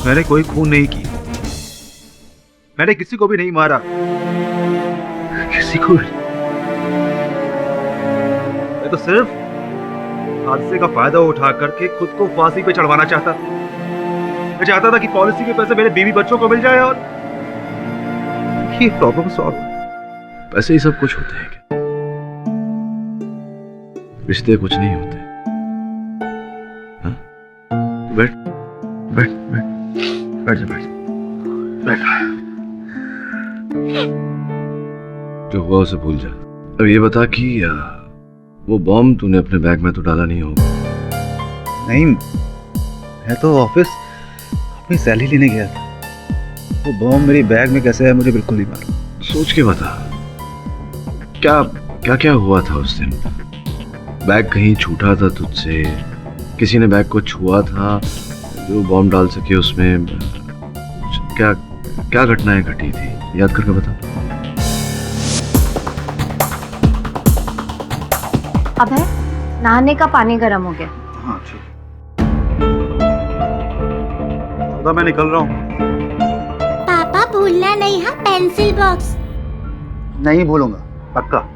मैंने कोई खून नहीं की, मैंने किसी को भी नहीं मारा, किसी को भी। मैं तो सिर्फ हादसे का फायदा उठा करके खुद को फांसी पे चढ़वाना चाहता था। मैं चाहता था कि पॉलिसी के पैसे मेरे बीवी बच्चों को मिल जाए और ये प्रॉब्लम सॉल्व हो। पैसे ही सब कुछ होते हैं क्या? रिश्ते कुछ नहीं होते। हाँ? बैठ बैठ बैठ बैठ जा, बैठ। जो हुआ उसे भूल जा। अब ये बता कि वो बॉम्ब तूने अपने बैग में तो डाला नहीं होगा? नहीं, मैं तो ऑफिस अपनी सैलरी लेने गया था। वो बॉम्ब मेरी बैग में कैसे है मुझे बिल्कुल नहीं मालूम। सोच के बता, क्या क्या क्या हुआ था उस दिन? बैग कहीं छूटा था तुझसे? किसी ने बैग को छुआ था जो बॉम्ब डाल सके उसमें? क्या क्या घटनाएं घटी थी, याद करके बता। अभय, नहाने का पानी गर्म हो गया। हाँ ठीक, मैं निकल रहा हूँ। पापा भूलना नहीं है पेंसिल बॉक्स। नहीं भूलूंगा, पक्का।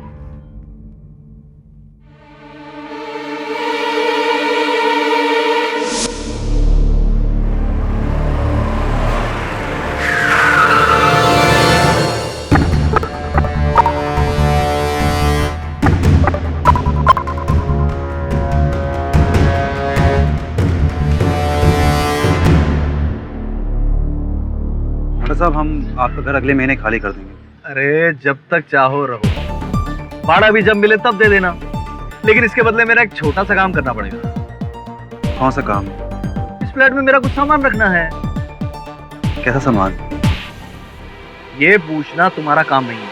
साहब, हम आपका घर अगले महीने खाली कर देंगे। अरे जब तक चाहो रहो, भाड़ा भी जब मिले तब दे देना, लेकिन इसके बदले मेरा एक छोटा सा काम करना पड़ेगा। कौन सा काम? इस फ्लैट में मेरा कुछ सामान रखना है। कैसा सामान? ये पूछना तुम्हारा काम नहीं है।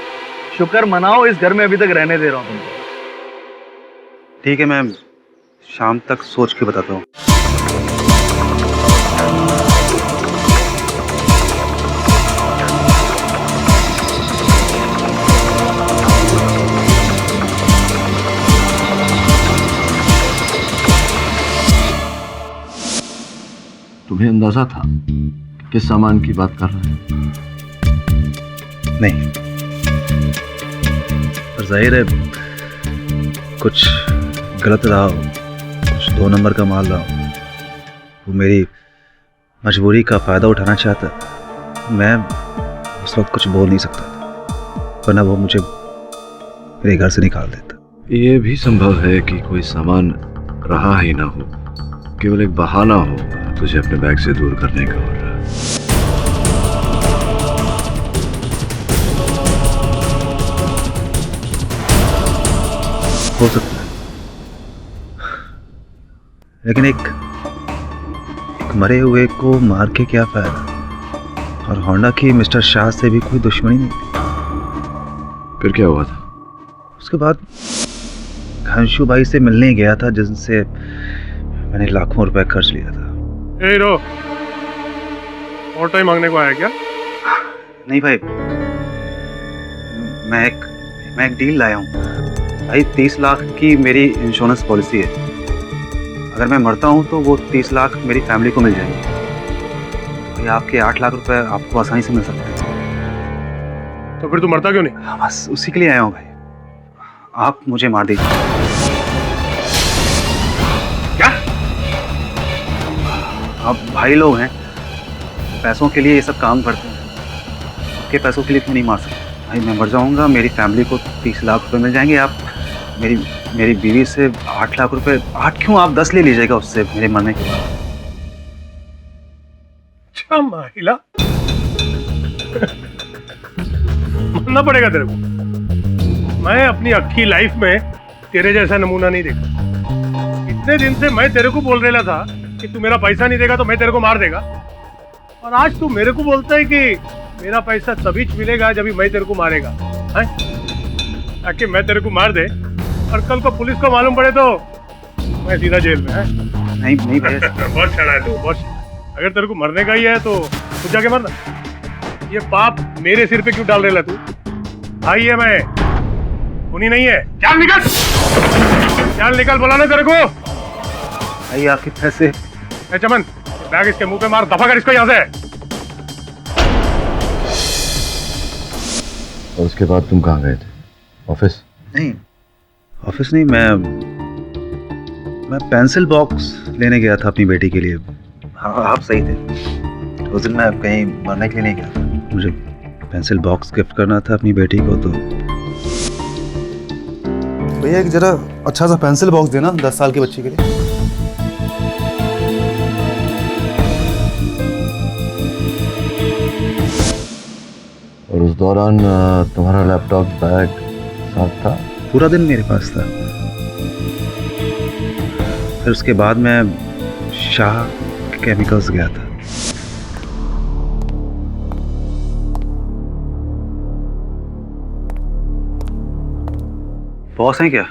शुक्र मनाओ इस घर में अभी तक रहने दे रहा हूँ तुमको। ठीक है, मैं शाम तक सोच के बताता हूँ। तुम्हें अंदाजा था किस सामान की बात कर रहे हैं? नहीं, पर जाहिर है कुछ गलत रहा हो, कुछ 2 नंबर का माल रहा हो। वो मेरी मजबूरी का फायदा उठाना चाहता। मैं उस वक्त कुछ बोल नहीं सकता था, वरना वो मुझे मेरे घर से निकाल देता। ये भी संभव है कि कोई सामान रहा ही ना हो, केवल एक बहाना हो तुझे अपने बैग से दूर करने का। हो सकता है, लेकिन एक मरे हुए को मार के क्या फायदा? और होंडा की मिस्टर शाह से भी कोई दुश्मनी नहीं थी। फिर क्या हुआ था? उसके बाद घनशू भाई से मिलने गया था, जिनसे मैंने लाखों रुपए खर्च लिया था। ए रो, और टाइम मांगने को आया क्या? नहीं भाई, मैं एक डील लाया हूँ भाई। 30 लाख की मेरी इंश्योरेंस पॉलिसी है। अगर मैं मरता हूँ तो वो 30 लाख मेरी फैमिली को मिल जाएंगे। भाई आपके 8 लाख रुपए आपको आसानी से मिल सकते हैं। तो फिर तू मरता क्यों नहीं? बस उसी के लिए आया हूँ भाई। आप मुझे मार दीजिए। क्या? आप भाई लोग हैं, पैसों के लिए ये सब काम करते हैं। आपके पैसों के लिए क्यों नहीं मार सकते? भाई मैं मर जाऊंगा, मेरी फैमिली को 30 लाख रुपए मिल जाएंगे। आप मेरी बीवी से 8 लाख रुपए, 8 क्यों, आप 10 ले लीजिएगा उससे मेरे मरने के बाद। अच्छा महिला, मानना पड़ेगा तेरे को। मैं अपनी अक्खी लाइफ में तेरे जैसा नमूना नहीं देखा। इतने दिन से मैं तेरे को बोल रहा था कि तू मेरा पैसा नहीं देगा तो मैं तेरे को मार देगा, और आज तू मेरे को बोलता है कि मेरा पैसा तभी मिलेगा जब मैं तेरे को मारेगा, हैं? ताकि मैं तेरे को मार दे और कल को पुलिस को मालूम पड़े तो मैं सीधा जेल में है। नहीं नहीं भैया। बहुत छड़ा है तू, बहुत। अगर तेरे को मरने का ही है तो खुद जाके मरना। ये पाप मेरे सिर पे क्यों डाल रहे तू? भाई है मैं, खूनी नहीं है। चल निकल, चल निकल, बोला ना तेरे को। भाई आपके पैसे। चमन, बैग इसके मुंह पे मार, दफा कर इसको यहाँ से। और उसके बाद तुम कहाँ गए थे? ऑफिस? नहीं, ऑफिस नहीं, मैं पेंसिल बॉक्स लेने गया था अपनी बेटी के लिए। हाँ, आप सही थे। उस दिन मैं कहीं मरने के लिए नहीं गया था। मुझे पेंसिल बॉक्स गिफ्ट करना था अपनी बेटी को। तो भैया एक जरा अच्छा सा पेंसिल बॉक्स देना 10 साल की बच्ची के लिए। और उस दौरान तुम्हारा लैपटॉप बैग साथ था? पूरा दिन मेरे पास था। फिर उसके बाद मैं शाह केमिकल्स गया था। बॉस हैं क्या?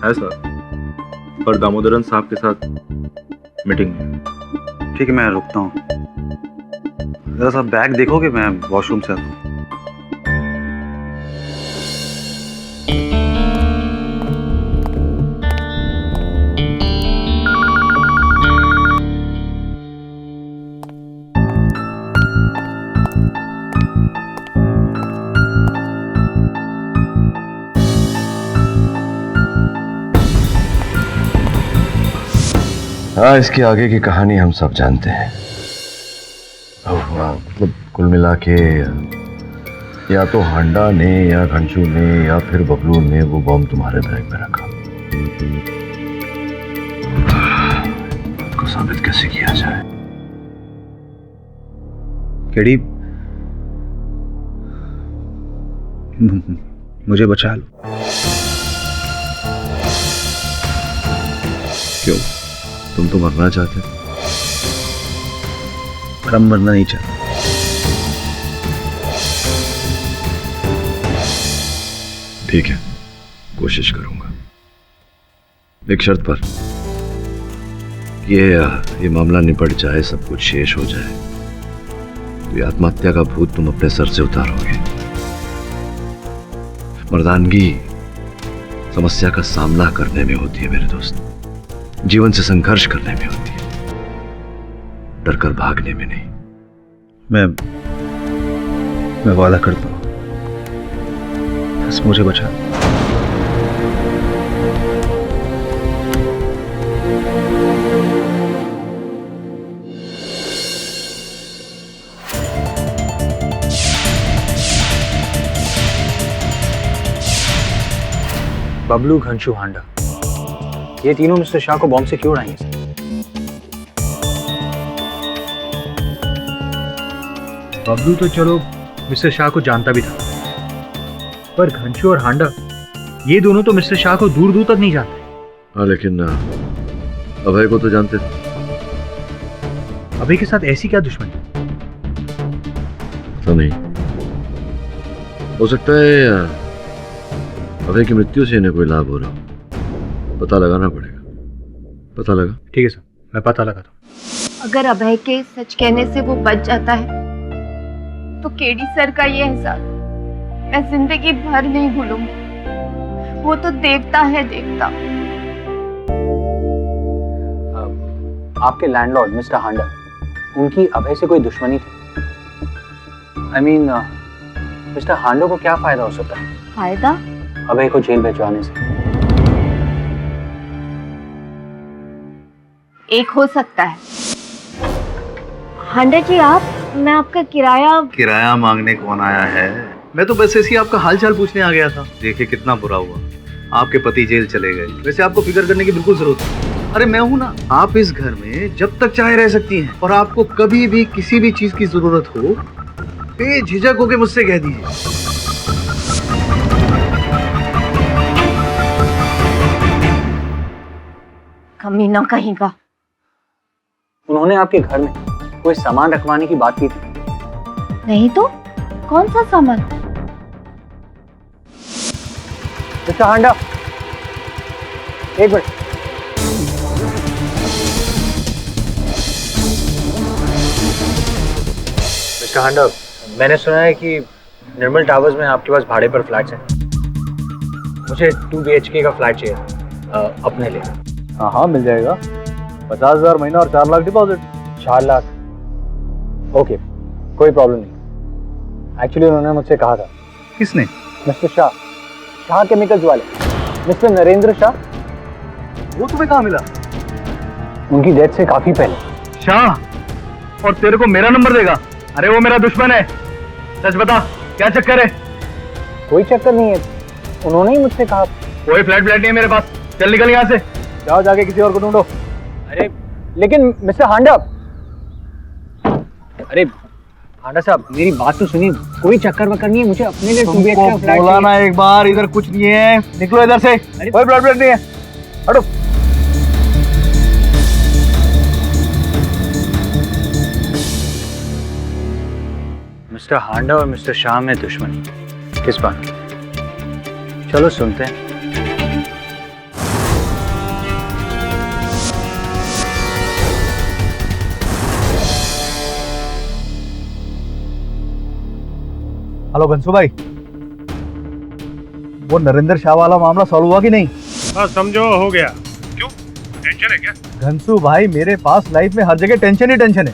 है सर, पर दामोदरन साहब के साथ मीटिंग है। ठीक है, मैं रुकता हूँ। जरा सा बैग देखोगे? मैं वॉशरूम से आता हूँ। हाँ, इसके आगे की कहानी हम सब जानते हैं। मतलब कुल मिला के या तो हांडा ने या घंशू ने या फिर बबलू ने वो बॉम्ब तुम्हारे बैग में रखा। उसको साबित कैसे किया जाए? केडी, मुझे बचा लो। क्यों? तुम तो मरना चाहते? पर हम मरना नहीं चाहते। ठीक है, कोशिश करूंगा, एक शर्त पर। ये मामला निपट जाए, सब कुछ शेष हो जाए, तो ये आत्महत्या का भूत तुम अपने सर से उतारोगे। मर्दानगी समस्या का सामना करने में होती है मेरे दोस्त, जीवन से संघर्ष करने में होती है, डरकर भागने में नहीं। मैं वादा करता हूं, बस मुझे बचा। बबलू, घंशू, हांडा, ये तीनों मिस्टर शाह को बॉम्ब से क्यों उड़ाएंगे? बबलू तो चलो मिस्टर शाह को जानता भी था, पर घंशू और हांडा, ये दोनों तो मिस्टर शाह को दूर दूर तक नहीं जानते। हाँ, लेकिन अभय को तो जानते थे। अभय के साथ ऐसी क्या दुश्मनी? तो नहीं हो सकता है अभय की मृत्यु से इन्हें कोई लाभ हो रहा हो। पता लगाना पड़ेगा। पता लगा? ठीक है सर, मैं पता लगाता हूँ। अगर अभय के सच कहने से वो बच जाता है तो केडी सर का ये एहसास मैं जिंदगी भर नहीं भूलूंगी। वो तो देवता है, देवता। आपके लैंडलॉर्ड मिस्टर हांडा, उनकी अभय से कोई दुश्मनी थी? I mean, मिस्टर हांडा को क्या फायदा हो सकता है फायदा? अभय को जेल भिजवाने से? एक हो सकता है। हांडा जी, आप, मैं आपका किराया मांगने कौन आया है? मैं तो बस ऐसे ही आपका हालचाल पूछने आ गया था। देखिए कितना बुरा हुआ, आपके पति जेल चले गए। वैसे आपको फिक्र करने की बिल्कुल जरूरत नहीं। अरे मैं हूं ना, आप इस घर में जब तक चाहे रह सकती हैं, और आपको कभी भी किसी भी चीज की जरूरत हो, बेझिझक होकर मुझसे कह दीजिए। कमीना कहीं का। उन्होंने आपके घर में कोई सामान रखवाने की बात की थी? नहीं तो कौन सा सामान? मिस्टर हांडा, एक मिनट। मिस्टर हांडा, मैंने सुना है कि निर्मल टावर्स में आपके पास भाड़े पर फ्लैट्स हैं। मुझे 2 BHK का फ्लैट चाहिए अपने लिए। हाँ, मिल जाएगा। 50,000 महीना और 4 लाख डिपॉजिट। 4 लाख। ओके, कोई प्रॉब्लम नहीं। एक्चुअली उन्होंने मुझसे कहा था। किसने? मिस्टर शाह, शाह केमिकल्स वाले, मिस्टर नरेंद्र शाह। वो तुम्हें कहाँ मिला? उनकी डेथ से काफी पहले। शाह, और तेरे को मेरा नंबर देगा? अरे वो मेरा दुश्मन है। सच बता, क्या चक्कर है? कोई चक्कर नहीं है, उन्होंने ही मुझसे कहा। कोई फ्लैट नहीं है मेरे पास। चल निकल यहाँ से। जाओ जाके किसी और को ढूंढो। अरे लेकिन मिस्टर हांडा, अरे हांडा साहब मेरी बात तो सुनिए, कोई चक्कर वक्कर नहीं है, मुझे अपने लिए 2 BHK का फ्लैट बोला ना एक बार, इधर कुछ नहीं है, निकलो इधर से। कोई फ्लैट नहीं है, हटो। मिस्टर हांडा और मिस्टर शाह में दुश्मनी किस बात की? चलो सुनते हैं। हेलो घनसू भाई, वो नरेंद्र शाह वाला मामला सॉल्व हुआ कि नहीं? हाँ समझो हो गया। क्यों, टेंशन है क्या? घनसू भाई, मेरे पास लाइफ में हर जगह टेंशन ही टेंशन है।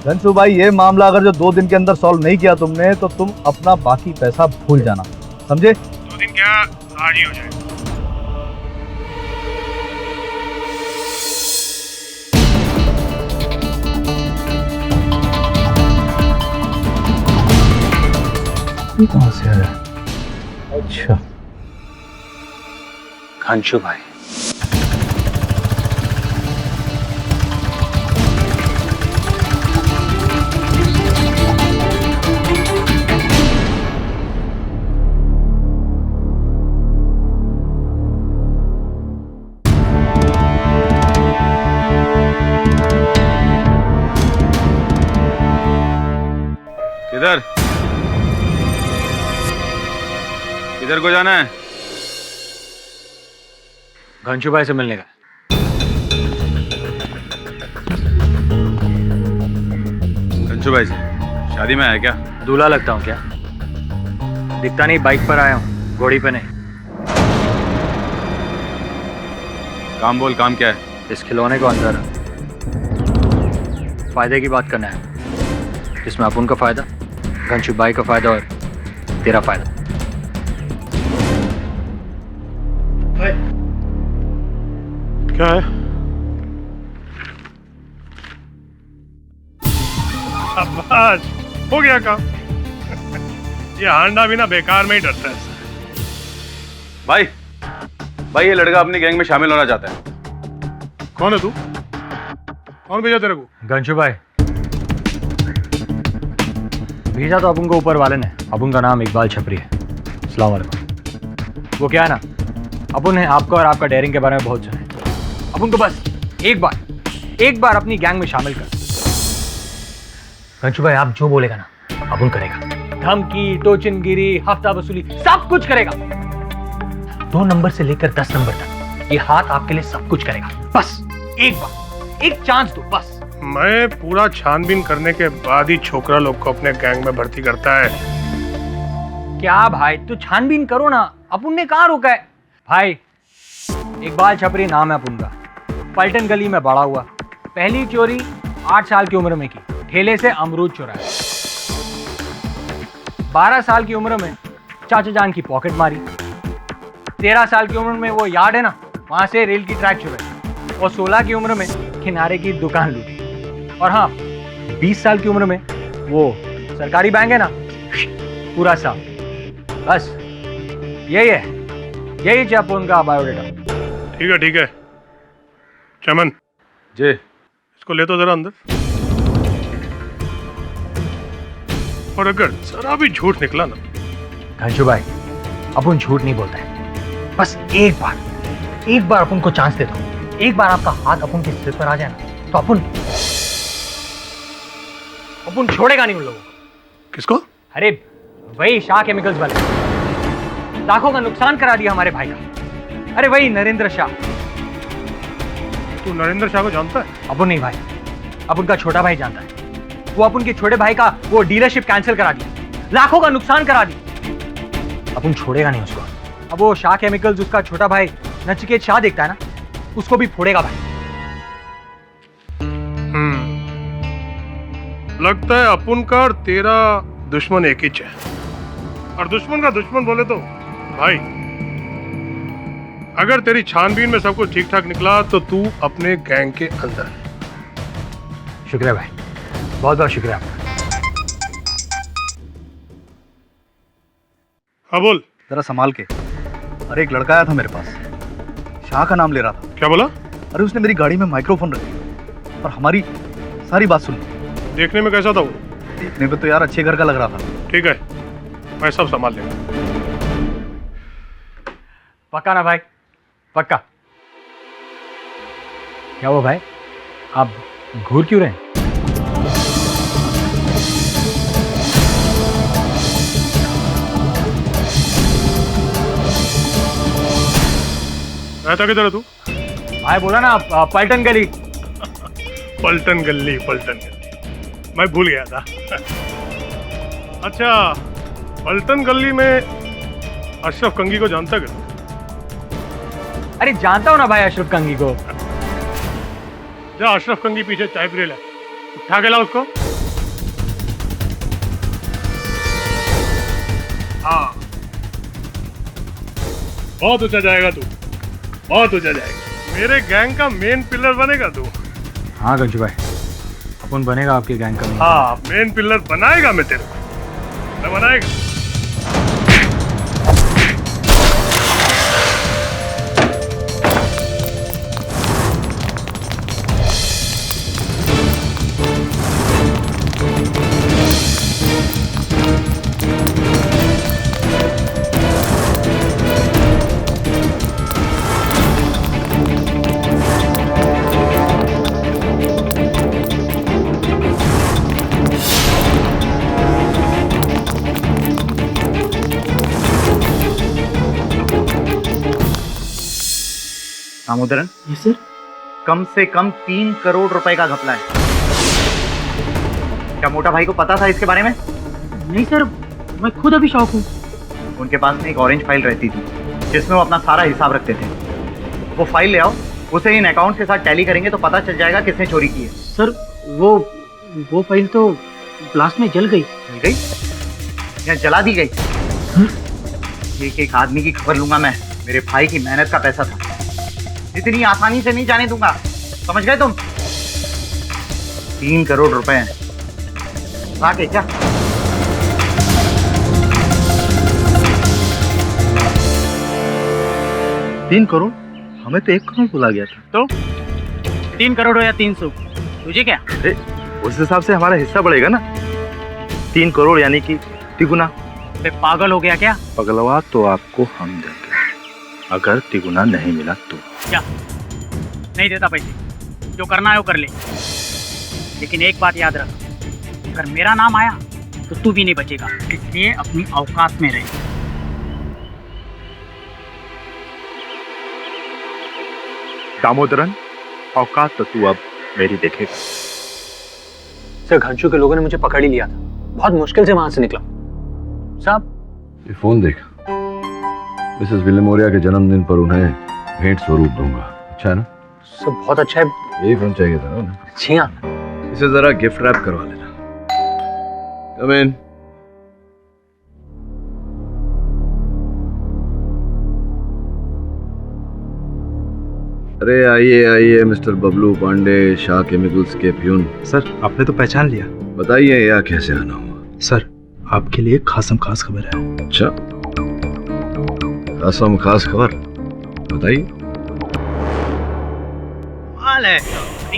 घनसू भाई, ये मामला अगर जो 2 दिन के अंदर सॉल्व नहीं किया तुमने, तो तुम अपना बाकी पैसा भूल जाना, समझे? 2 दिन क्या, आज ही हो जाए। कहाँ से आया? अच्छा, घनशू भाई, किधर किधर को जाना है? घनशू भाई से मिलने का। घनशू भाई से शादी में आया क्या? दूल्हा लगता हूँ क्या? दिखता नहीं, बाइक पर आया हूँ, घोड़ी पे नहीं। काम बोल, काम क्या है? इस खिलौने को अंदर रख। फायदे की बात करना है, इसमें अपन का फायदा, घनशू भाई का फायदा और तेरा फायदा। क्या है? शाबाश, हो गया काम। ये हांडा भी ना बेकार में ही डरता है। भाई भाई, ये लड़का अपनी गैंग में शामिल होना चाहता है। कौन है तू? कौन भेजा तेरे को? घनशू भाई, भेजा तो अपन को ऊपर वाले ने। अपन का नाम इकबाल छपरी है। अस्सलाम वालेकुम। वो क्या है ना, अपन ने आपका और आपका डेयरिंग के बारे में बहुत सुना है। अपन को बस एक बार अपनी गैंग में शामिल कर। घनशू भाई, आप जो बोलेगा ना अपन करेगा। धमकी, टोचनगिरी, हफ्ता वसूली, सब कुछ करेगा। 2 नंबर से लेकर 10 नंबर तक ये हाथ आपके लिए सब कुछ करेगा। बस एक बार, एक चांस दो बस। मैं पूरा छानबीन करने के बाद ही छोकरा लोग को अपने गैंग में भर्ती करता है। क्या भाई, तू छानबीन करो ना, अपन ने कहाँ रोका है? भाई, इकबाल छपरी नाम है अपन का, पलटन गली में बड़ा हुआ। पहली चोरी 8 साल की उम्र में की, ठेले से अमरूद चुराया। 12 साल की उम्र में चाचा जान की पॉकेट मारी। 13 साल की उम्र में वो यार्ड है ना, वहां से रेल की ट्रैक चुराई। और 16 की उम्र में किनारे की दुकान लूटी। और हाँ, 20 साल की उम्र में वो सरकारी बैंक है ना, पूरा साफ। बस यही है, यही चाहिए उनका बायोडेटा। ठीक है चमन जी, इसको ले तो जरा अंदर। और अगर जरा भी झूठ निकला ना। घनशू भाई, अपन झूठ नहीं बोलता है। बस एक बार अपन को चांस दे दो। एक बार आपका हाथ अपन के सिर पर आ जाए ना, तो अपन छोड़ेगा नहीं उन लोगों को। किसको? अरे वही शाह केमिकल्स वाले, लाखों का नुकसान करा दिया हमारे भाई का। अरे वही नरेंद्र शाह। तू नरेंद्र शाह को जानता है? अपन नहीं भाई, अपन का छोटा भाई जानता है। वो अपन के छोटे भाई का वो डीलरशिप कैंसिल करा दी, लाखों का नुकसान करा दी। अपन छोड़ेगा नहीं उसको। अब वो शाह केमिकल्स, उसका छोटा भाई नचिकेत शाह देखता है ना, उसको भी फोड़ेगा भाई। लगता है अपुन का और तेरा दुश्मन एक ही है। और दुश्मन का दुश्मन बोले तो भाई, अगर तेरी छानबीन में सब कुछ ठीक ठाक निकला तो तू अपने गैंग के अंदर है। शुक्रिया भाई, बहुत बहुत शुक्रिया आपका। हाँ बोल। जरा संभाल के। अरे एक लड़का आया था मेरे पास, शाह का नाम ले रहा था। क्या बोला? अरे उसने मेरी गाड़ी में माइक्रोफोन रखी और हमारी सारी बात सुनी। देखने में कैसा था वो? देखने में तो यार अच्छे घर का लग रहा था। ठीक है, मैं सब संभाल लेगा। पक्का ना भाई? पक्का। क्या हुआ भाई, आप घूर क्यों रहे हैं? रहता किधर है तू? भाई बोला ना पलटन गली। पलटन गली, पलटन गली, मैं भूल गया था। अच्छा, पलटन गली में अशरफ कंगी को जानता क्या? अरे जानता हूँ ना भाई अशरफ कंगी को। जा अशरफ कंगी पीछे चाय पी ले, उठा के ला उसको। हाँ, बहुत ऊंचा जाएगा तू, बहुत ऊंचा जाएगा। मेरे गैंग का मेन पिलर बनेगा तू। हाँ गंजू भाई, अपन बनेगा आपके गैंग का। हाँ, मेन पिलर बनाएगा मैं तेरे को, मैं बनाएगा। दामोदरन, जी सर। कम से कम 3 करोड़ रुपए का घपला है। क्या मोटा भाई को पता था इसके बारे में? नहीं सर, मैं खुद अभी शौक हूँ। उनके पास में एक ऑरेंज फाइल रहती थी जिसमें वो अपना सारा हिसाब रखते थे। वो फाइल ले आओ, उसे इन अकाउंट के साथ टैली करेंगे तो पता चल जाएगा किसने चोरी की है। सर वो फाइल तो ब्लास्ट में जल गई। जल गई या जला दी गई? एक एक आदमी की खबर लूंगा मैं। मेरे भाई की मेहनत का पैसा था, इतनी आसानी से नहीं जाने दूंगा, समझ गए तुम? 3 करोड़ रुपए हैं। आगे क्या? तीन करोड़? हमें तो 1 करोड़ बोला गया था। तो 3 करोड़ हो या 300, तुझे क्या? अरे उस हिसाब से हमारा हिस्सा बढ़ेगा ना। 3 करोड़ यानी कि तिगुना। बे पागल हो गया क्या? पगलवा तो आपको हम देंगे अगर तिगुना नहीं मिला तो। क्या? नहीं देता पैसे, जो करना है वो कर ले। लेकिन एक बात याद रख, अगर मेरा नाम आया तो तू भी नहीं बचेगा, इसलिए अपनी औकात में रहे। दामोदरन, औकात तो तू अब मेरी देखेगा। सर घंशू के लोगों ने मुझे पकड़ ही लिया था, बहुत मुश्किल से वहां से निकला। साहब ये फोन देख, मिसेस विलियमोरिया के जन्मदिन पर उन्हें भेंट स्वरूप दूंगा। अच्छा है ना? सब बहुत अच्छा है। यही फोन चाहिए था ना उन्हें। जी हाँ। इसे जरा गिफ्ट रैप करवा लेना। कम इन। अरे आइए आइए मिस्टर बबलू पांडे, शाह केमिकल्स के प्यून। सर आपने तो पहचान लिया। बताइए यह कैसे आना हुआ? सर आपके लिए खासम खास खबर है। अच्छा, खासम खास खबर, बताइए। हाल है,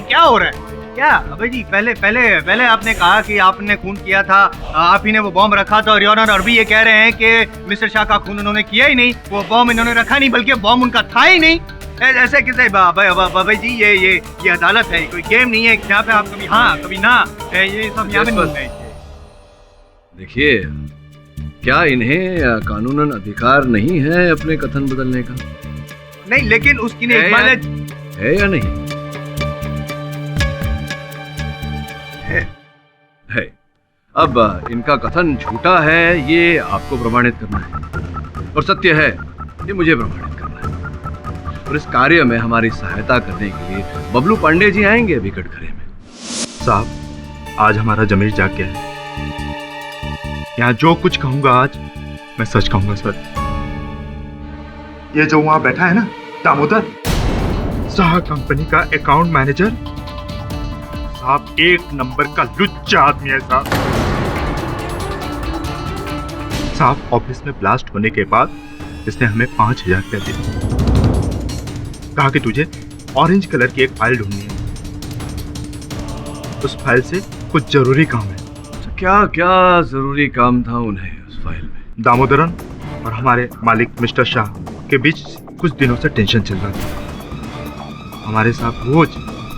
क्या हो रहा है? क्या अबे जी, पहले आपने कहा कि आपने खून किया था, आप ही ने वो बॉम्ब रखा था, और योर ऑनर अभी ये कह रहे हैं कि मिस्टर शाह का खून उन्होंने किया ही नहीं, वो बॉम्ब इन्होंने रखा नहीं, बल्कि बॉम्ब उनका था ही नहीं। ऐसे कैसे? बाबा जी ये अदालत है, कोई गेम नहीं है जहाँ पे आप कभी हाँ कभी ना, ये सब यहाँ पे नहीं होता है। देखिए, क्या इन्हें कानूनन अधिकार नहीं है अपने कथन बदलने का? नहीं, लेकिन उसकी ने है या नहीं? है। अब इनका कथन झूठा है ये आपको प्रमाणित करना है, और सत्य है ये मुझे प्रमाणित करना है। और इस कार्य में हमारी सहायता करने के लिए बबलू पांडे जी आएंगे अभी कटघरे में। साहब आज हमारा जमीर जाग गया है। यहाँ जो कुछ कहूंगा आज मैं सच कहूंगा सर। ये जो वहां बैठा है ना दामोदर, शाह कंपनी का अकाउंट मैनेजर साहब, एक नंबर का लुच्चा आदमी है साहब। ऑफिस में ब्लास्ट होने के बाद इसने हमें 5,000 रुपया दिया, कहा कि तुझे ऑरेंज कलर की एक फाइल ढूंढनी है, उस फाइल से कुछ जरूरी काम है। तो क्या क्या जरूरी काम था उन्हें उस फाइल में? दामोदरन और हमारे मालिक मिस्टर शाह के बीच कुछ दिनों से टेंशन चल रहा था। हमारे साहब रोज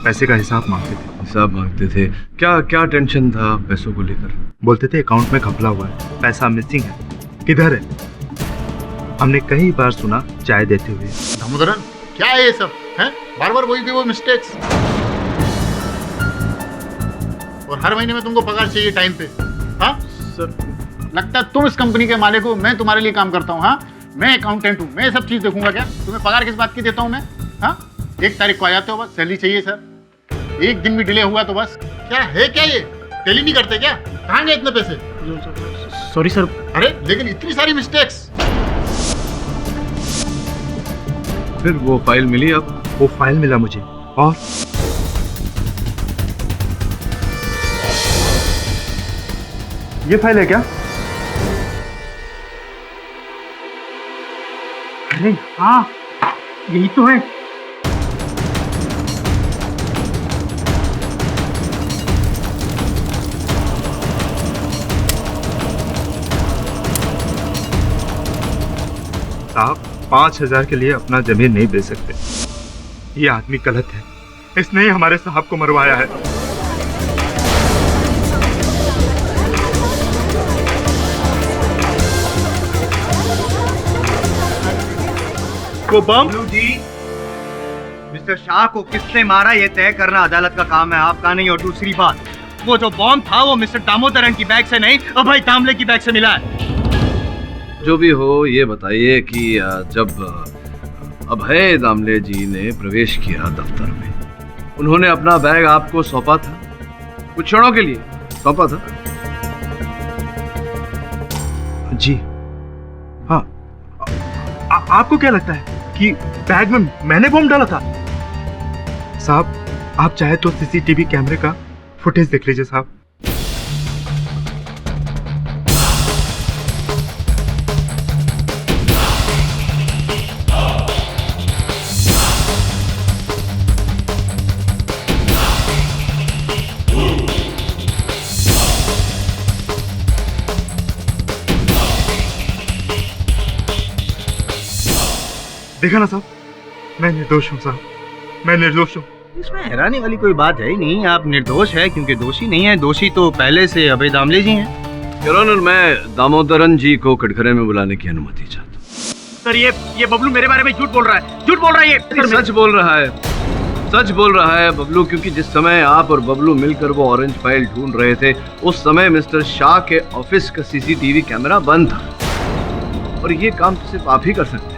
पैसे का हिसाब मांगते थे। क्या क्या टेंशन था पैसों को लेकर? बोलते थे अकाउंट में घपला हुआ है, पैसा मिसिंग है, किधर है। हमने कई बार सुना चाय देते हुए। दामोदरन क्या है ये सब हैं? बार बार वही वो मिस्टेक्स, और हर महीने में तुमको पगार चाहिए टाइम पे। हाँ सर, लगता है तुम इस कंपनी के मालिक हो, मैं तुम्हारे लिए काम करता हूँ। हाँ, मैं अकाउंटेंट हूँ, मैं सब चीज़ देखूंगा। क्या तुम्हें पगार किस बात की देता हूँ मैं? हाँ, 1 तारीख को आ जाते हो, बस सैलरी चाहिए सर। एक दिन भी डिले हुआ तो बस क्या है, क्या ये टेली नहीं करते क्या? कहाँ गए इतने पैसे? Sorry sir. अरे लेकिन इतनी सारी मिस्टेक्स। फिर वो फाइल मिली? अब वो फाइल मिला मुझे, और ये फाइल है क्या? अरे हाँ, यही तो है। साहब, 5,000 के लिए अपना जमीन नहीं बेच सकते। ये आदमी गलत है, इसने ही हमारे साहब को मरवाया है। वो बम जी, मिस्टर शाह को किसने मारा ये तय करना अदालत का काम है, आपका नहीं। और दूसरी बात, वो जो बॉम्ब था वो मिस्टर दामोदरन की बैग से नहीं, अभय दामले की बैग से मिला है। जो भी हो, ये बताइए कि जब अभय दामले जी ने प्रवेश किया दफ्तर में, उन्होंने अपना बैग आपको सौंपा था? कुछ क्षणों के लिए सौंपा था? जी हाँ। आपको क्या लगता है कि बैग में मैंने बॉम्ब डाला था? साहब, आप चाहे तो सीसीटीवी कैमरे का फुटेज देख लीजिए साहब। देखा ना साहब, मैं निर्दोष हूँ साहब, मैं निर्दोष हूँ। इसमें हैरानी वाली कोई बात है ही नहीं। आप निर्दोष है क्योंकि दोषी नहीं है। दोषी तो पहले से अभय दामले जी हैं। योर ऑनर, मैं दामोदरन जी को कटघरे में बुलाने की अनुमति चाहता हूँ। सर, ये बबलू मेरे बारे में झूठ बोल रहा है, झूठ बोल रहा है ये। सच बोल रहा है, सच बोल रहा है बबलू, क्योंकि जिस समय आप और बबलू मिलकर वो ऑरेंज फाइल ढूंढ रहे थे, उस समय मिस्टर शाह के ऑफिस का सीसीटीवी कैमरा बंद था, और ये काम तो सिर्फ आप ही कर सकते हैं।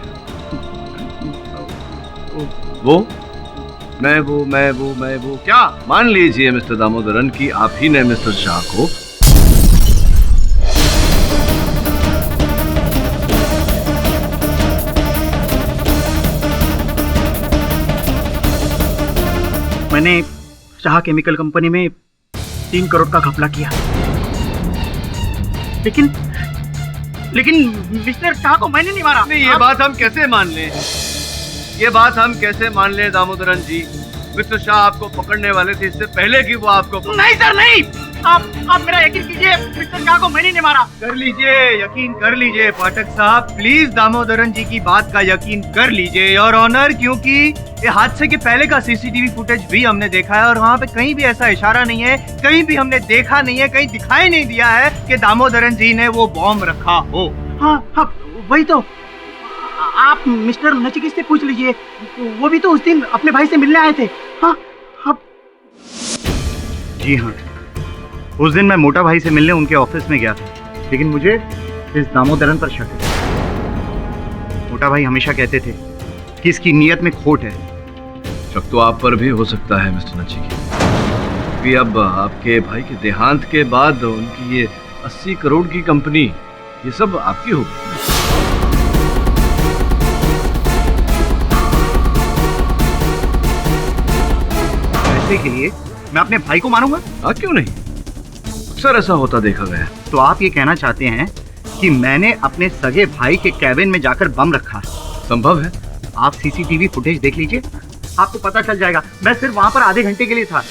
मैं वो क्या? मान लीजिए मिस्टर दामोदरन कि आप ही ने मिस्टर शाह को मैंने शाह केमिकल कंपनी में 3 करोड़ का घपला किया, लेकिन मिस्टर शाह को मैंने नहीं मारा। नहीं, ये बात हम कैसे मान लें? ये बात हम कैसे मान लें दामोदरन जी? मिस्टर शाह आपको पकड़ने वाले थे इससे पहले कि वो आपको। नहीं सर, नहीं। आप मेरा यकीन कीजिए, मिस्टर शाह को मैंने नहीं मारा। कर लीजिए, यकीन कर लीजिए पाठक साहब, प्लीज दामोदरन जी की बात का यकीन कर लीजिए योर ऑनर, क्योंकि ये हादसे के पहले का सीसीटीवी फुटेज भी हमने देखा है और वहाँ पे कहीं भी ऐसा इशारा नहीं है, कहीं भी हमने देखा नहीं है, कहीं दिखाई नहीं दिया है कि दामोदरन जी ने वो बॉम्ब रखा हो। हाँ, वही तो। आप मिस्टर नचिकेत से पूछ लीजिए, वो भी तो उस दिन अपने भाई से मिलने आए थे। हाँ। जी हाँ, उस दिन मैं मोटा भाई से मिलने उनके ऑफिस में गया था, लेकिन मुझे इस दामोदरन पर शक है। मोटा भाई हमेशा कहते थे कि इसकी नीयत में खोट है। शक तो आप पर भी हो सकता है मिस्टर नचिकेत, क्योंकि अब आपके भाई के देहांत के बाद उनकी ये 80 करोड़ की कंपनी, ये सब आपकी होगी। पैसे के लिए मैं अपने भाई को मारूंगा? हाँ, क्यों नहीं, अक्सर ऐसा होता देखा गया है। तो आप ये कहना चाहते हैं कि मैंने अपने सगे भाई के कैबिन में जाकर बम रखा है? संभव है। आप सीसीटीवी फुटेज देख लीजिए, आपको पता चल जाएगा। मैं सिर्फ वहां पर आधे घंटे के लिए था।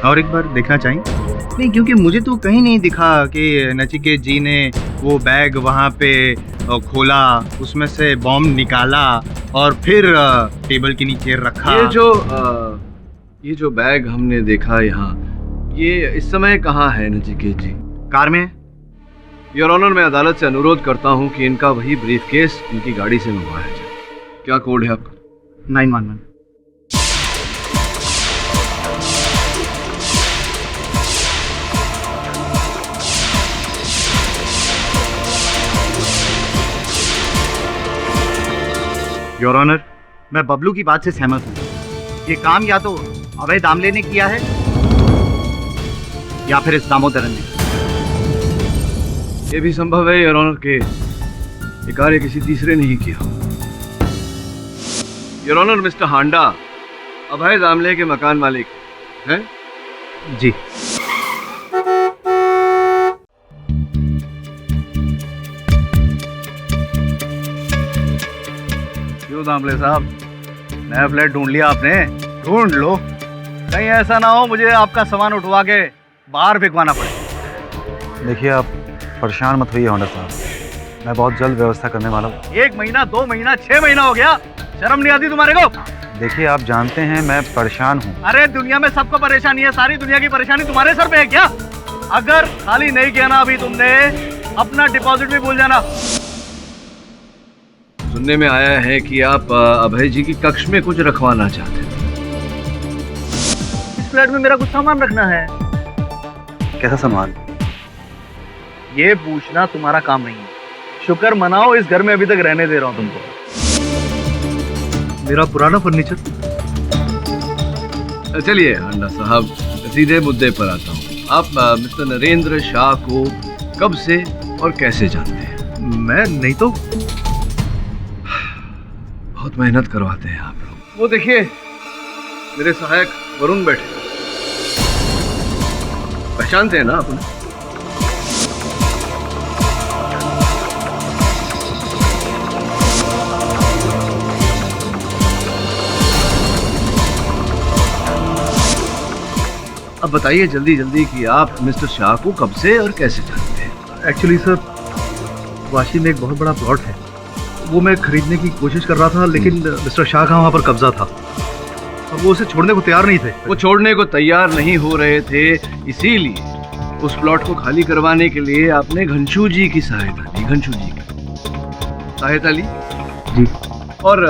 और एक बार देखना चाहेंगे? नहीं, क्योंकि मुझे तो कहीं नहीं दिखा कि नचिकेत जी ने वो बैग वहाँ पे खोला, उसमें से बॉम्ब निकाला और फिर टेबल के नीचे रखा। ये जो बैग हमने देखा यहाँ, ये इस समय कहाँ है नचिकेत जी? कार में। योर ऑनर, मैं अदालत से अनुरोध करता हूँ कि इनका वही ब्रीफकेस इनकी गाड़ी से मंगवाया जाए। क्या कोड है आपका? 911। योर ऑनर, मैं बबलू की बात से सहमत हूँ। ये काम या तो अभय दामले ने किया है या फिर इस दामोदरन ने। ये भी संभव है योर ऑनर के ये कार्य किसी तीसरे ने ही किया। योर ऑनर, मिस्टर हांडा अभय दामले के मकान मालिक हैं? जी। दामले साहब, नया फ्लैट ढूंढ लिया आपने? ढूंढ लो, कहीं ऐसा ना हो मुझे आपका सामान उठवा के बाहर फेंकवाना पड़े। देखिए, आप परेशान मत होइए ऑनर साहब, मैं बहुत जल्द व्यवस्था करने वाला हूँ। 1 महीना, 2 महीना, 6 महीना हो गया, शर्म नहीं आती तुम्हारे को? देखिए, आप जानते हैं मैं परेशान हूँ। अरे दुनिया में सबको परेशानी है, सारी दुनिया की परेशानी तुम्हारे सर पे है क्या? अगर खाली नहीं किया ना अभी तुमने, अपना डिपॉजिट भी भूल जाना। सुनने में आया है कि आप अभय जी की कक्ष में कुछ रखवाना चाहते हैं। इस फ्लैट में मेरा कुछ सामान रखना है। कैसा सामान? ये पूछना तुम्हारा काम नहीं है। शुक्र मनाओ इस घर में अभी तक रहने दे रहा हूं तुमको। मेरा पुराना फर्नीचर। चलिए हांडा साहब, सीधे मुद्दे पर आता हूँ। आप मिस्टर नरेंद्र शाह को कब से और कैसे जानते हैं? मैं नहीं तो। बहुत मेहनत करवाते हैं आप लोग। वो देखिए, मेरे सहायक वरुण बैठे, पहचानते हैं ना आप उन्हें? अब बताइए जल्दी जल्दी कि आप मिस्टर शाह को कब से और कैसे जानते हैं? एक्चुअली सर, वाशी में एक बहुत बड़ा प्लॉट है, वो मैं खरीदने की कोशिश कर रहा था, लेकिन मिस्टर शाह का वहाँ पर कब्जा था और वो उसे छोड़ने को तैयार नहीं थे। वो छोड़ने को तैयार नहीं हो रहे थे, इसीलिए उस प्लॉट को खाली करवाने के लिए आपने घनशू जी की सहायता ली। घनशू जी की सहायता ली जी। और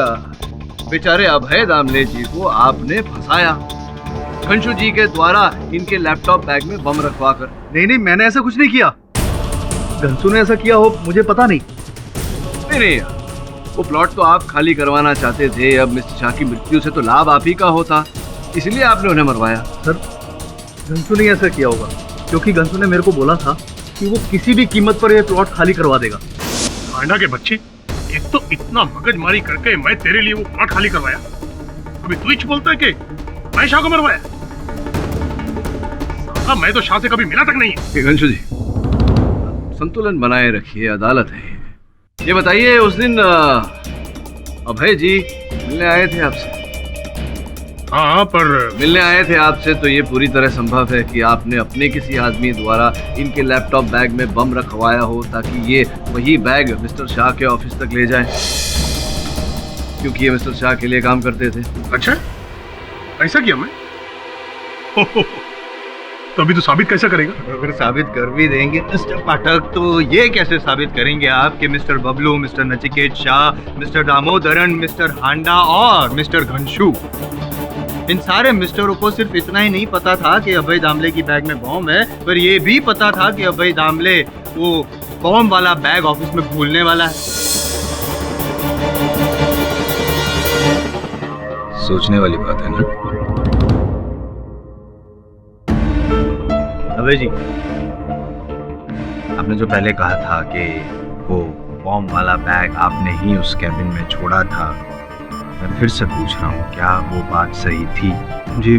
बेचारे अभय दामले जी को आपने फंसाया घनशू जी के द्वारा इनके लैपटॉप बैग में बम रखवा कर। नहीं, मैंने ऐसा कुछ नहीं किया। घनशू ने ऐसा किया हो मुझे पता नहीं। नहीं, वो प्लॉट तो आप खाली करवाना चाहते थे। अब मिस्टर शाह की मृत्यु से तो लाभ आप ही का होता, इसलिए आपने उन्हें मरवाया। सर, घनशू ने ऐसा किया होगा क्योंकि घनशू ने मेरे को बोला था कि वो किसी भी कीमत पर यह प्लॉट खाली करवा देगा। हांडा के बच्चे, एक तो इतना मगजमारी करके मैं तेरे लिए वो प्लॉट खाली करवाया, अभी तू ही बोलता है कि मैं शाह को मरवाया। साला, मैं तो शाह से कभी मिला तक नहीं है। घनशू जी, संतुलन बनाए रखिए, अदालत है। ये बताइए, उस दिन अभय जी मिलने आए थे आपसे? हाँ, पर मिलने आए थे आपसे तो ये पूरी तरह संभव है कि आपने अपने किसी आदमी द्वारा इनके लैपटॉप बैग में बम रखवाया हो ताकि ये वही बैग मिस्टर शाह के ऑफिस तक ले जाए, क्योंकि ये मिस्टर शाह के लिए काम करते थे। अच्छा, ऐसा किया मैं? तो अभी तो साबित कैसे करेगा? अगर साबित कर भी देंगे मिस्टर पाठक, तो ये कैसे साबित करेंगे आप कि mister Bablu, mister Nachiket Shah, mister Damodaran, mister Handa और मिस्टर घनशू इन सारे मिस्टरों को सिर्फ इतना ही नहीं पता था कि अभय दामले की बैग में बॉम्ब है, पर ये भी पता था कि अभय दामले वो बॉम्ब वाला बैग ऑफिस में भूलने वाला है। सोचने वाली बात है ना। अभय जी, आपने जो पहले कहा था कि वो बॉम्ब वाला बैग आपने ही उस कैबिन में छोड़ा था, मैं फिर से पूछ रहा हूँ, क्या वो बात सही थी? जी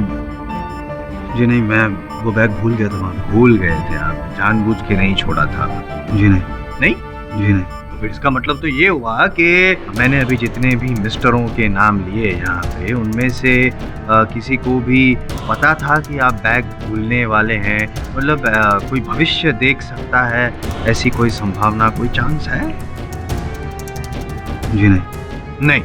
नहीं, मैं वो बैग भूल गया था वहाँ। भूल गए थे आप, जानबूझ के नहीं छोड़ा था? जी नहीं। नहीं? जी नहीं। तो फिर इसका मतलब तो ये हुआ कि मैंने अभी जितने भी मिस्टरों के नाम लिए यहाँ पे, उनमें से किसी को भी पता था कि आप बैग भूलने वाले हैं? मतलब कोई भविष्य देख सकता है, ऐसी कोई संभावना, कोई चांस है? जी नहीं। नहीं।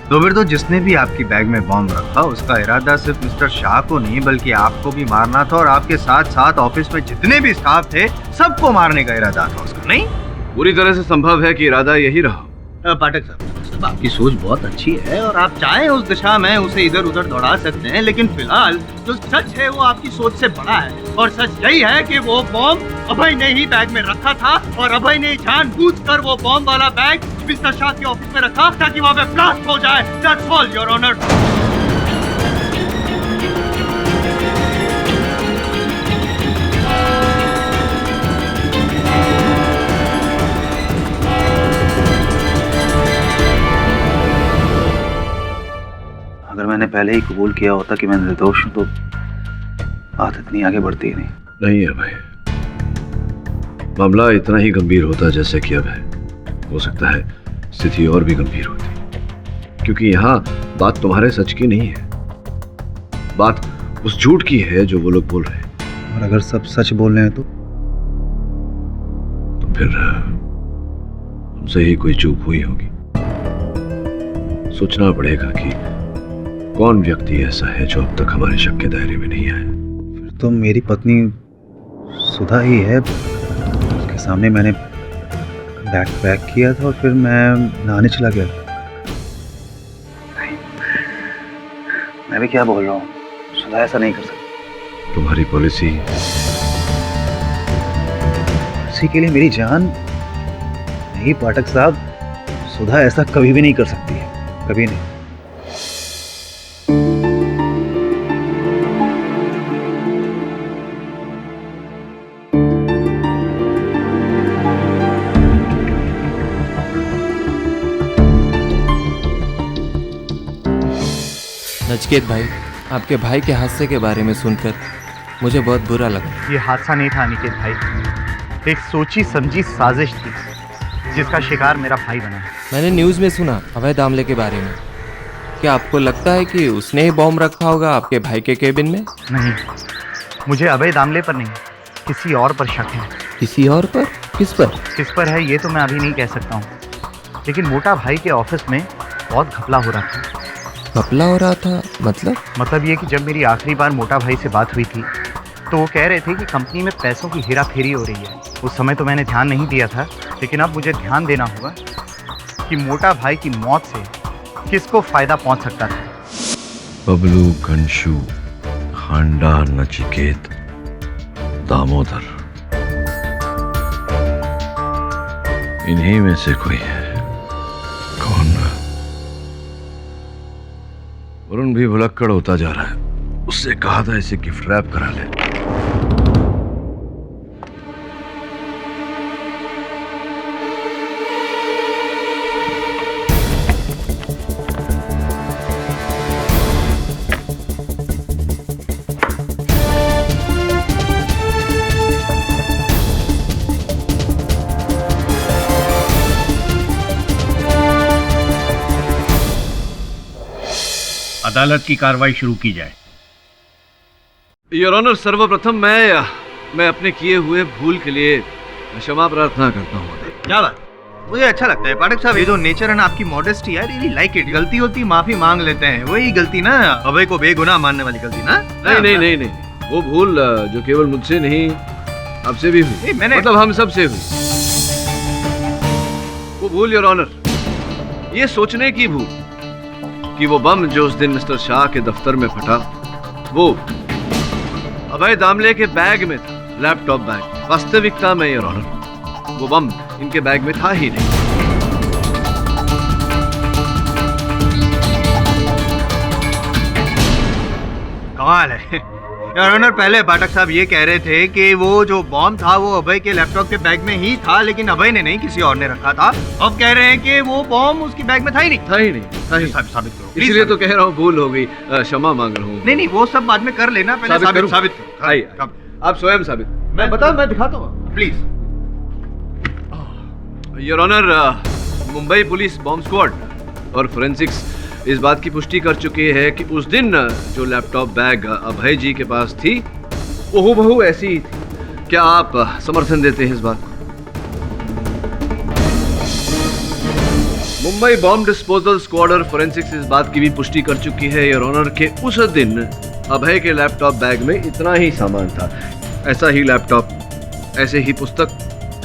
तो फिर तो जिसने भी आपकी बैग में बॉम्ब रखा, उसका इरादा सिर्फ मिस्टर शाह को नहीं बल्कि आपको भी मारना था, और आपके साथ साथ ऑफिस में जितने भी स्टाफ थे सबको मारने का इरादा था उसका, नहीं? पूरी तरह से संभव है कि इरादा यही रहा। पाठक साहब, आपकी सोच बहुत अच्छी है और आप चाहें उस दिशा में उसे इधर उधर दौड़ा सकते हैं, लेकिन फिलहाल जो सच है वो आपकी सोच से बड़ा है, और सच यही है कि वो बॉम्ब अभय ने ही बैग में रखा था, और अभय ने जानबूझकर वो बॉम्ब वाला बैग मिस्टर शाह के ऑफिस में रखा ताकि वहाँ पे ब्लास्ट हो जाए। That's all your honour. अगर मैंने पहले ही कबूल किया होता कि मैं निर्दोष हूं तो बात इतनी आगे बढ़ती ही नहीं। नहीं है भाई, मामला इतना ही गंभीर होता जैसे कि अब है। हो सकता है स्थिति और भी गंभीर होती, क्योंकि यहाँ बात तुम्हारे सच की नहीं है, बात उस झूठ की है जो वो लोग बोल रहे हैं। और अगर सब सच बोल रहे हैं तो फिर हमसे ही कोई चूक हुई होगी। सोचना पड़ेगा कि कौन व्यक्ति ऐसा है जो अब तक हमारे शक के दायरे में नहीं आया। फिर तो मेरी पत्नी सुधा ही है। उसके सामने मैंने बैग पैक किया था और फिर मैं नहाने चला गया। नहीं, मैं भी क्या बोल रहा हूँ, सुधा ऐसा नहीं कर सकती। तुम्हारी पॉलिसी इसी के लिए मेरी जान नहीं पाठक साहब, सुधा ऐसा कभी भी नहीं कर सकती है, कभी नहीं। नचिकेत भाई, आपके भाई के हादसे के बारे में सुनकर मुझे बहुत बुरा लगा। ये हादसा नहीं था अनिकेत भाई, एक सोची समझी साजिश थी जिसका शिकार मेरा भाई बना। मैंने न्यूज़ में सुना अभय दामले के बारे में। क्या आपको लगता है कि उसने ही बॉम्ब रखा होगा आपके भाई के केबिन में? नहीं, मुझे अभय दामले पर नहीं, किसी और पर शक है। किसी और पर? किस पर? किस पर है ये तो मैं अभी नहीं कह सकता हूँ, लेकिन मोटा भाई के ऑफिस में बहुत घपला हो रहा था। घपला हो रहा था मतलब ये कि जब मेरी आखिरी बार मोटा भाई से बात हुई थी तो वो कह रहे थे कि कंपनी में पैसों की हेरा फेरी हो रही है। उस समय तो मैंने ध्यान नहीं दिया था, लेकिन अब मुझे ध्यान देना होगा कि मोटा भाई की मौत से किसको फायदा पहुंच सकता था। बबलू, गंशु, हांडा, नचिकेत, दामोदर, इन्हीं में से कोई है। कौन? वरुण भी भुलक्कड़ होता जा रहा है। उससे कहा था इसे गिफ्ट रैप करा ले। अदालत की कार्रवाई शुरू की जाए। योर ऑनर, सर्वप्रथम मैं अपने किए हुए भूल के लिए क्षमा प्रार्थना करता हूँ। क्या बात, मुझे अच्छा लगता है पाठक साहब, ये जो नेचर है ना आपकी, मॉडेस्टी है, रियली लाइक इट। गलती होती माफी मांग लेते हैं, वही गलती ना अभय को बेगुनाह मानने वाली गलती ना। नहीं, वो भूल जो केवल मुझसे नहीं आपसे भी हुई, मतलब हम सब से हुई। वो भूल योर ऑनर, ये सोचने की भूल कि वो बम जो उस दिन मिस्टर शाह के दफ्तर में फटा वो अभय दामले के बैग में था, लैपटॉप बैग। वास्तविकता में योर ऑनर वो बम इनके बैग में था ही नहीं। कमाल है यार ऑनर। पहले पाठक साहब ये कह रहे थे कि वो जो बॉम्ब था वो अभय के लैपटॉप के बैग में ही था, लेकिन अभय ने नहीं, किसी और ने रखा था। अब कह रहे हैं कि वो बॉम्ब उसकी बैग में था ही नहीं। साबित करो। इसलिए तो कह रहा हूँ, भूल हो गई, क्षमा मांग रहा हूँ। नहीं, वो सब बाद में कर लेना, पहले साबित करो। आइए, आप स्वयं साबित। मैं दिखाता हूँ please. Your honour, Mumbai police bomb squad और फोरेंसिक्स इस बात की पुष्टि कर चुकी है कि उस दिन जो लैपटॉप बैग अभय जी के पास थी वो हूबहू ऐसी ही थी। क्या आप समर्थन देते हैं इस बात को? मुंबई बॉम्ब डिस्पोजल स्क्वाड और फोरेंसिक्स इस बात की भी पुष्टि कर चुकी है योर ऑनर के उस दिन अभय के लैपटॉप बैग में इतना ही सामान था। ऐसा ही लैपटॉप, ऐसे ही पुस्तक,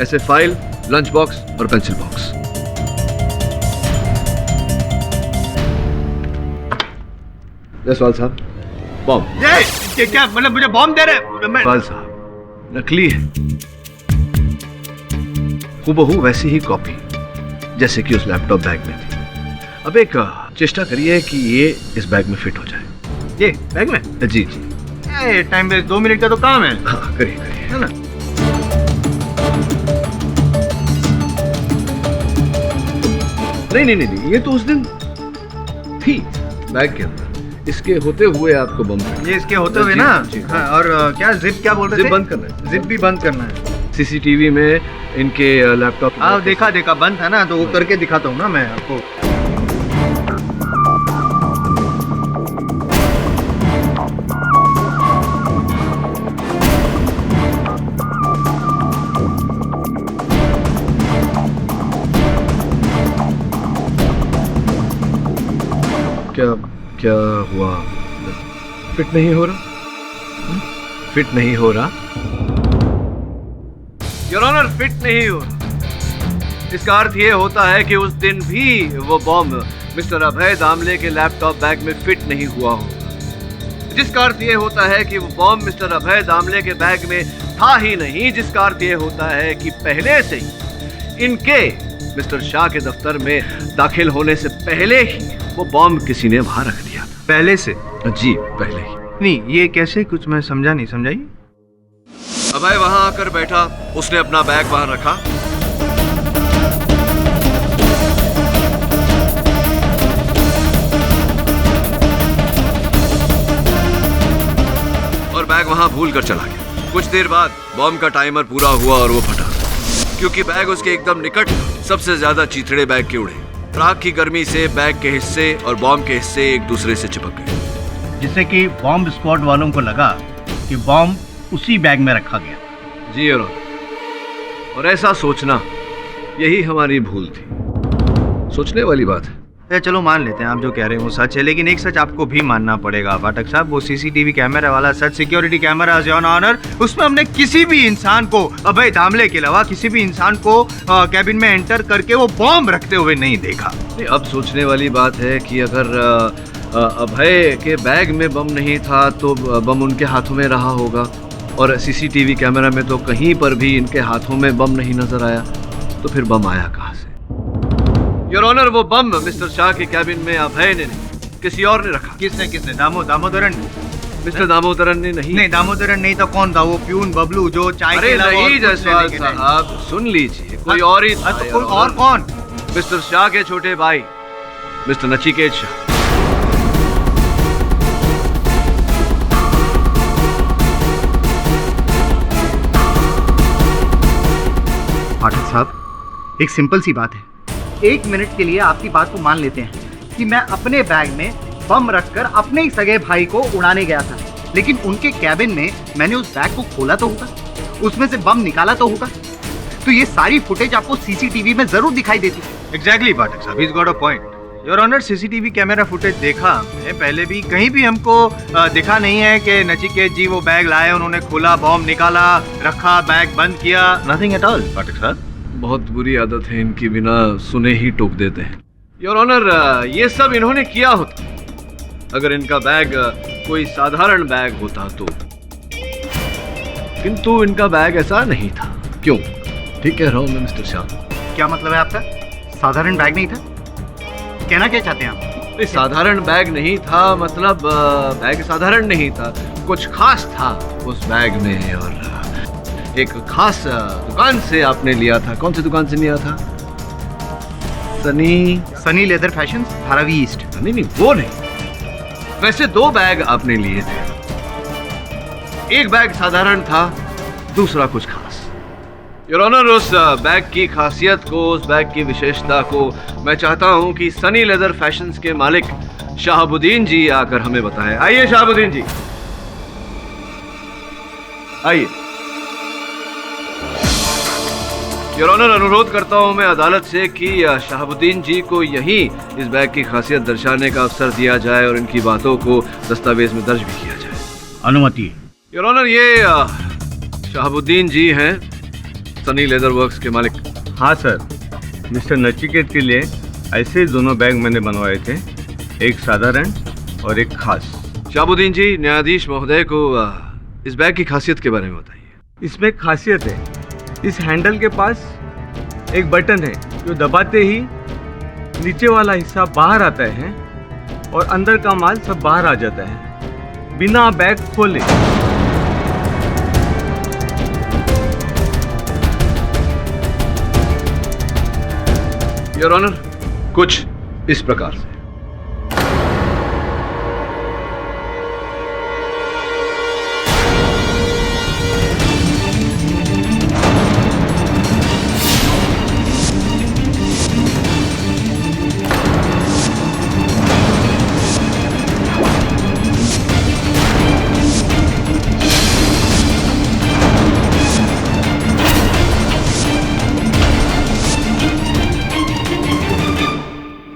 ऐसे फाइल, लंच बॉक्स और पेंसिल बॉक्स। जयसवाल साहब, बॉम्ब। ये क्या मतलब मुझे बॉम्ब दे रहे? जयसवाल साहब, नकली है, हूबहू वैसी ही कॉपी जैसे कि उस लैपटॉप बैग में थी। अब एक चेष्टा करिए कि ये इस बैग में फिट हो जाए। ये बैग में? जी। टाइम वेस्ट, 2 मिनट का तो काम है। हाँ, करिए है ना। नहीं, ये तो उस दिन थी बैग के अंदर। इसके होते हुए आपको बम करना। ये इसके होते हुए ना। हाँ, और क्या जिप क्या बोल रहे थे? जिप बंद करना है। जिप भी बंद करना है। सीसीटीवी में इनके लैपटॉप। हाँ, देखा बंद था ना, तो वो करके दिखाता हूँ ना मैं आपको। क्या हुआ? फिट नहीं हो रहा? फिट नहीं हो रहा योर ऑनर, फिट नहीं हो रहा। इसका अर्थ ये होता है कि उस दिन भी वो बॉम्ब मिस्टर अभय दामले के लैपटॉप बैग में फिट नहीं हुआ होगा, जिसका अर्थ ये होता है कि वो बॉम्ब मिस्टर अभय दामले के बैग में था ही नहीं, जिसका अर्थ ये होता है कि पहले से ही इनके मिस्टर शाह के दफ्तर में दाखिल होने से पहले ही वो बॉम्ब किसी ने वहां रख दिया था। पहले से? जी, पहले ही। नहीं, ये कैसे? कुछ मैं समझा नहीं, समझाइए। अभय वहां आकर बैठा, उसने अपना बैग वहां रखा, और बैग वहां भूल कर चला गया। कुछ देर बाद बॉम्ब का टाइमर पूरा हुआ और वो फटा, क्योंकि बैग उसके एकदम निकट सबसे ज्यादा चीथड़े बैग के उड़े। राख की गर्मी से बैग के हिस्से और बॉम्ब के हिस्से एक दूसरे से चिपक गए, जिससे कि बॉम्ब स्क्वाड वालों को लगा कि बॉम्ब उसी बैग में रखा गया। जी और ऐसा सोचना यही हमारी भूल थी। सोचने वाली बात है। चलो मान लेते हैं आप जो कह रहे हैं वो सच है, लेकिन एक सच आपको भी मानना पड़ेगा पाठक साहब। वो सीसीटीवी कैमरा वाला सच, सिक्योरिटी कैमरा योर ऑनर, उसमें हमने किसी भी इंसान को, अभय दामले के अलावा किसी भी इंसान को कैबिन में एंटर करके वो बॉम्ब रखते हुए नहीं देखा। अब सोचने वाली बात है कि अगर अभय के बैग में बम नहीं था तो बम उनके हाथों में रहा होगा, और सीसीटीवी कैमरा में तो कहीं पर भी इनके हाथों में बम नहीं नजर आया, तो फिर बम आया कहाँ से? योर ऑनर, वो बम मिस्टर शाह के कैबिन में अभय ने नहीं, किसी और ने रखा। किसने? दामोदरन? मिस्टर दामोदरन ने नहीं। नहीं, दामोदरन नहीं तो कौन था? वो प्यून बबलू जो चाय के अलावा नहीं जयसवाल साहब, सुन लीजिए, कोई और ही था। तो कोई और कौन? मिस्टर शाह के छोटे भाई मिस्टर नचिकेत शाह। पाठक साहब, एक सिंपल सी बात है। 1 मिनट के लिए आपकी बात को मान लेते हैं कि मैं अपने बैग में बम रखकर अपने ही सगे भाई को उड़ाने गया था, लेकिन उनके कैबिन में मैंने उस बैग को खोला तो होगा, उसमें से बम निकाला तो होगा, तो ये सारी फुटेज आपको सीसीटीवी में जरूर दिखाई देती। एग्जैक्टली पाठक साहब, he's got a point. Your honour, CCTV camera footage देखा हमने पहले भी, कहीं भी हमको दिखा नहीं है कि नचिकेत जी वो बैग लाए, उन्होंने खोला, बॉम्ब निकाला, रखा, बैग बंद किया, नथिंग एट ऑल पाठक साहब। बहुत बुरी आदत है इनकी, बिना सुने ही टोक देते हैं। योर ऑनर, ये सब इन्होंने किया होता अगर इनका बैग कोई साधारण बैग होता तो, किंतु इनका बैग ऐसा नहीं था। क्यों? ठीक कह रहा हूं मैं मिस्टर शाह। क्या मतलब है आपका? साधारण बैग नहीं था? कहना क्या चाहते हैं आप? नहीं, साधारण बैग नहीं था मतलब बैग साधारण नहीं था, कुछ खास था उस बैग में, और एक खास दुकान से आपने लिया था। कौन सी दुकान से लिया था? Sunny leather fashions, Dharavi east. नहीं, वो नहीं। वैसे दो बैग आपने लिए थे, एक बैग साधारण था, दूसरा कुछ खास। योर ऑनर, उस बैग की खासियत को, उस बैग की विशेषता को मैं चाहता हूं कि सनी लेदर फैशंस के मालिक शहाबुद्दीन जी आकर हमें बताएं। आइए शहाबुद्दीन जी, आइए। योर ऑनर, अनुरोध करता हूं मैं अदालत से कि शहाबुद्दीन जी को यहीं इस बैग की खासियत दर्शाने का अवसर दिया जाए और इनकी बातों को दस्तावेज में दर्ज भी किया जाए। अनुमति। योर ऑनर, ये शहाबुद्दीन जी हैं, सनी लेदर वर्क्स के मालिक। हाँ सर, मिस्टर नचिकेत के लिए ऐसे दोनों बैग मैंने बनवाए थे, एक साधारण और एक खास। शहाबुद्दीन जी, न्यायाधीश महोदय को इस बैग की खासियत के बारे में बताइए। इसमें एक खासियत है, इस हैंडल के पास एक बटन है जो दबाते ही नीचे वाला हिस्सा बाहर आता है और अंदर का माल सब बाहर आ जाता है बिना बैग खोले। योर ऑनर, कुछ इस प्रकार से।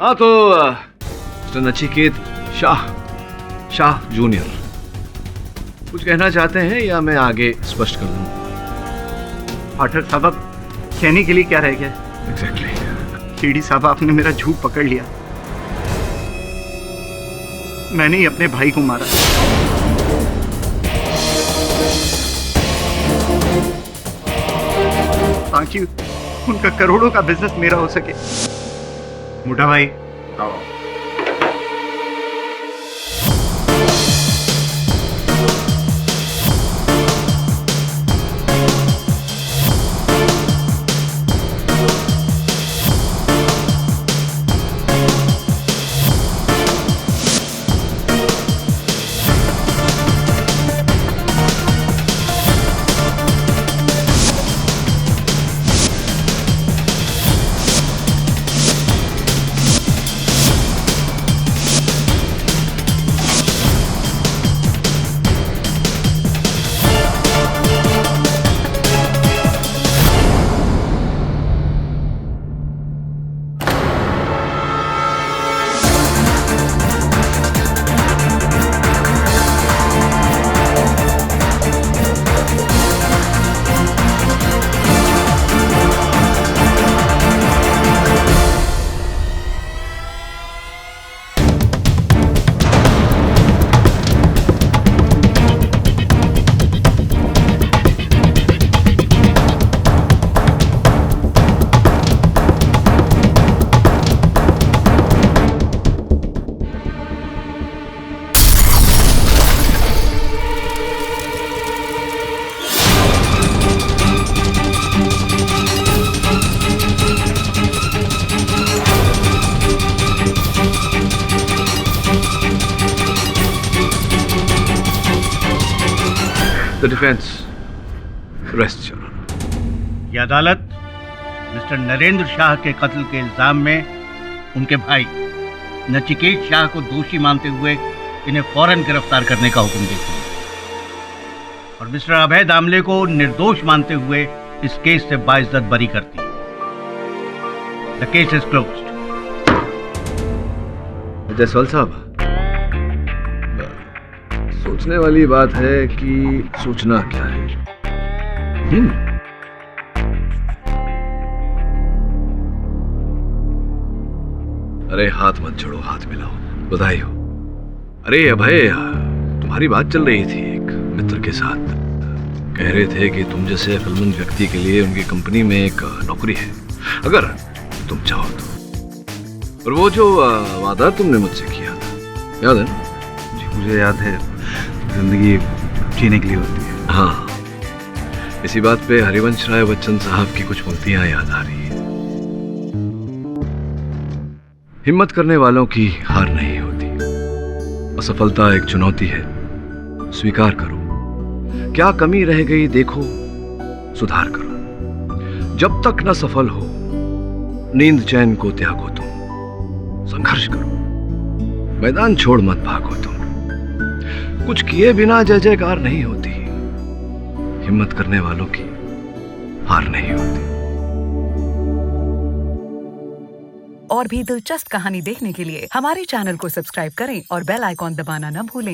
हाँ तो मिस्टर नचिकेत शाह जूनियर कुछ कहना चाहते हैं या मैं आगे स्पष्ट कर दूं? पाठक साहब, अब कहने के लिए क्या रह गया? एग्जैक्टली। सीडी साहब, आपने मेरा झूठ पकड़ लिया। मैंने ही अपने भाई को मारा। ताकि उनका करोड़ों का बिजनेस मेरा हो सके। मोटा भाई, The defense rests, Your Honor. यह अदालत मिस्टर नरेंद्र शाह के कत्ल के इल्जाम में उनके भाई नचिकेत शाह को दोषी मानते हुए इन्हें फौरन गिरफ्तार करने का हुक्म देती है और मिस्टर अभय दामले को निर्दोष मानते हुए इस केस से बाइज्जत बरी करती है। The case is closed. Jaiswal साहब, सोचने वाली बात है कि सोचना क्या है। अरे हाथ मत छोड़ो, हाथ मिलाओ, बधाई हो। अरे अभय, तुम्हारी बात चल रही थी एक मित्र के साथ। कह रहे थे कि तुम जैसे अक्लमंद व्यक्ति के लिए उनकी कंपनी में एक नौकरी है, अगर तुम चाहो तो। और वो जो वादा तुमने मुझसे किया था, याद है ना? जी मुझे याद है, जिंदगी जीने के लिए होती है। हाँ, इसी बात पे हरिवंश राय बच्चन साहब की कुछ पंक्तियां याद आ रही है। हिम्मत करने वालों की हार नहीं होती, असफलता एक चुनौती है, स्वीकार करो। क्या कमी रह गई देखो, सुधार करो। जब तक न सफल हो, नींद चैन को त्यागो तुम, संघर्ष करो, मैदान छोड़ मत भागो तुम। कुछ किए बिना जय जयकार नहीं होती, हिम्मत करने वालों की हार नहीं होती। और भी दिलचस्प कहानी देखने के लिए हमारे चैनल को सब्सक्राइब करें और बेल आइकॉन दबाना न भूलें।